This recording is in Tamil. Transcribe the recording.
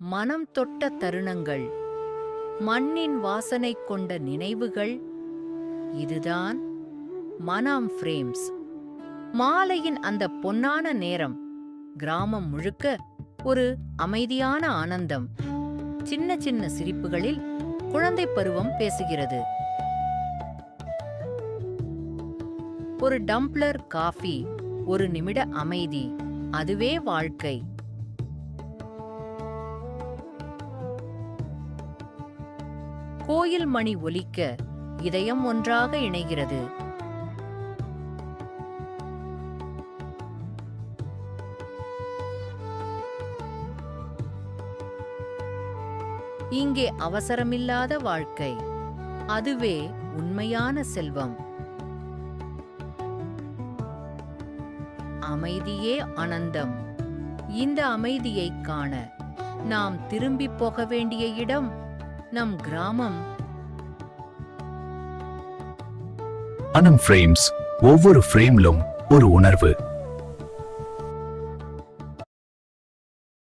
மனம் தொட்ட தருணங்கள், மண்ணின் வாசனை கொண்ட நினைவுகள். இதுதான் மனம் ஃப்ரேம்ஸ். மாலையின் அந்த பொன்னான நேரம், கிராமம் முழுக்க ஒரு அமைதியான ஆனந்தம். சின்ன சின்ன சிரிப்புகளில் குழந்தை பருவம் பேசுகிறது. ஒரு டம்ப்ளர் காஃபி, ஒரு நிமிட அமைதி, அதுவே வாழ்க்கை. கோயில் மணி ஒலிக்க இதயம் ஒன்றாக இணைகிறது. இங்கே அவசரமில்லாத வாழ்க்கை, அதுவே உண்மையான செல்வம். அமைதியே ஆனந்தம். இந்த அமைதியை காண நாம் திரும்பி போக வேண்டிய இடம் நம் கிராமம். மனம் ஃப்ரேம்ஸ். ஒவ்வொரு ஃப்ரேம்லும் ஒரு உணர்வு.